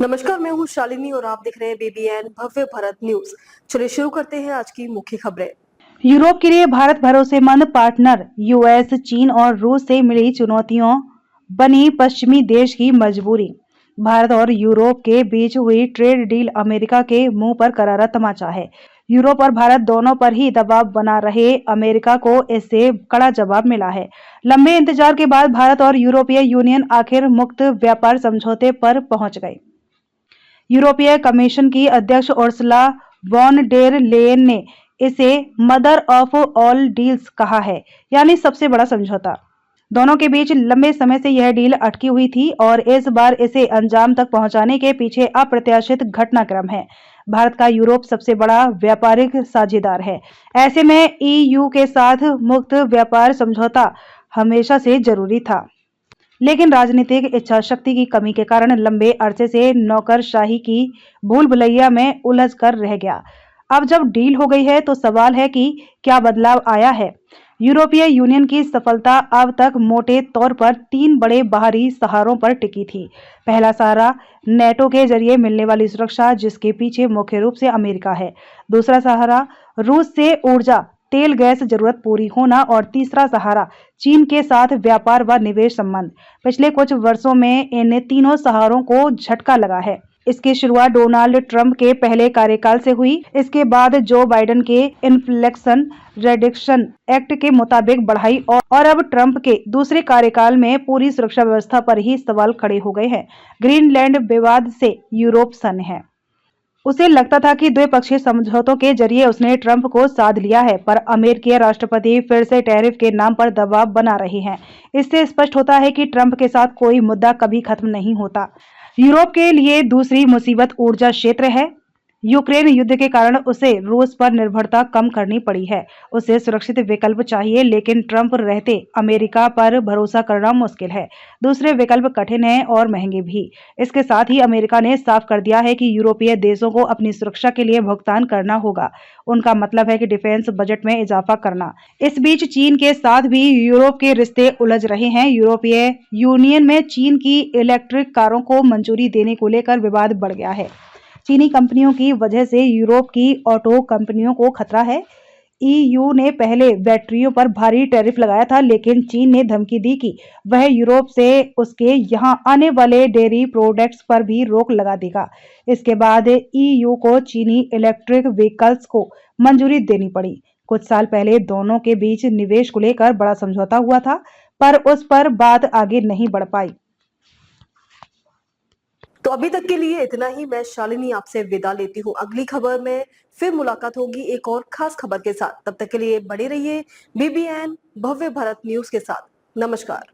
नमस्कार, मैं हूँ शालिनी और आप देख रहे हैं बीबीएन भव्य भारत न्यूज। चलिए शुरू करते हैं आज की मुख्य खबरें। यूरोप के लिए भारत भरोसेमंद पार्टनर। यूएस, चीन और रूस से मिली चुनौतियों बनी पश्चिमी देश की मजबूरी। भारत और यूरोप के बीच हुई ट्रेड डील अमेरिका के मुंह पर करारा तमाचा है। यूरोप और भारत दोनों पर ही दबाव बना रहे अमेरिका को इससे कड़ा जवाब मिला है। लंबे इंतजार के बाद भारत और यूरोपीय यूनियन आखिर मुक्त व्यापार समझौते पर पहुंच गए। यूरोपीय कमीशन की अध्यक्ष उर्सुला वॉन डेर लेयन ने इसे मदर ऑफ ऑल डील्स कहा है, यानी सबसे बड़ा समझौता। दोनों के बीच लंबे समय से यह डील अटकी हुई थी और इस बार इसे अंजाम तक पहुंचाने के पीछे अप्रत्याशित घटनाक्रम है। भारत का यूरोप सबसे बड़ा व्यापारिक साझेदार है। ऐसे में ईयू के साथ मुक्त व्यापार समझौता हमेशा से जरूरी था, लेकिन राजनीतिक इच्छा शक्ति की कमी के कारण लंबे अरसे से नौकरशाही की भूल भुलैया में उलझ कर रह गया। अब जब डील हो गई है तो सवाल है कि क्या बदलाव आया है। यूरोपीय यूनियन की सफलता अब तक मोटे तौर पर 3 बड़े बाहरी सहारों पर टिकी थी। पहला सहारा नेटो के जरिए मिलने वाली सुरक्षा, जिसके पीछे मुख्य रूप से अमेरिका है। दूसरा सहारा रूस से ऊर्जा, तेल गैस जरूरत पूरी होना और तीसरा सहारा चीन के साथ व्यापार व निवेश संबंध। पिछले कुछ वर्षों में इन तीनों सहारों को झटका लगा है। इसकी शुरुआत डोनाल्ड ट्रंप के पहले कार्यकाल से हुई। इसके बाद जो बाइडेन के इन्फ्लेक्शन रिडक्शन एक्ट के मुताबिक बढ़ाई और अब ट्रंप के दूसरे कार्यकाल में पूरी सुरक्षा व्यवस्था पर ही सवाल खड़े हो गए हैं। ग्रीनलैंड विवाद से यूरोप सन्न है। उसे लगता था कि द्विपक्षीय समझौतों के जरिए उसने ट्रंप को साध लिया है, पर अमेरिकी राष्ट्रपति फिर से टैरिफ के नाम पर दबाव बना रहे हैं। इससे स्पष्ट होता है कि ट्रंप के साथ कोई मुद्दा कभी खत्म नहीं होता। यूरोप के लिए दूसरी मुसीबत ऊर्जा क्षेत्र है। यूक्रेन युद्ध के कारण उसे रूस पर निर्भरता कम करनी पड़ी है। उसे सुरक्षित विकल्प चाहिए, लेकिन ट्रंप रहते अमेरिका पर भरोसा करना मुश्किल है। दूसरे विकल्प कठिन हैं और महंगे भी। इसके साथ ही अमेरिका ने साफ कर दिया है कि यूरोपीय देशों को अपनी सुरक्षा के लिए भुगतान करना होगा। उनका मतलब है कि डिफेंस बजट में इजाफा करना। इस बीच चीन के साथ भी यूरोप के रिश्ते उलझ रहे हैं। यूरोपीय यूनियन में चीन की इलेक्ट्रिक कारों को मंजूरी देने को लेकर विवाद बढ़ गया है। चीनी कंपनियों की वजह से यूरोप की ऑटो कंपनियों को खतरा है। ईयू ने पहले बैटरियों पर भारी टैरिफ लगाया था, लेकिन चीन ने धमकी दी कि वह यूरोप से उसके यहां आने वाले डेयरी प्रोडक्ट्स पर भी रोक लगा देगा। इसके बाद ईयू को चीनी इलेक्ट्रिक व्हीकल्स को मंजूरी देनी पड़ी। कुछ साल पहले दोनों के बीच निवेश को लेकर बड़ा समझौता हुआ था, पर उस पर बात आगे नहीं बढ़ पाई। तो अभी तक के लिए इतना ही। मैं शालिनी आपसे विदा लेती हूँ। अगली खबर में फिर मुलाकात होगी एक और खास खबर के साथ। तब तक के लिए बने रहिए बीबीएन भव्य भारत न्यूज के साथ। नमस्कार।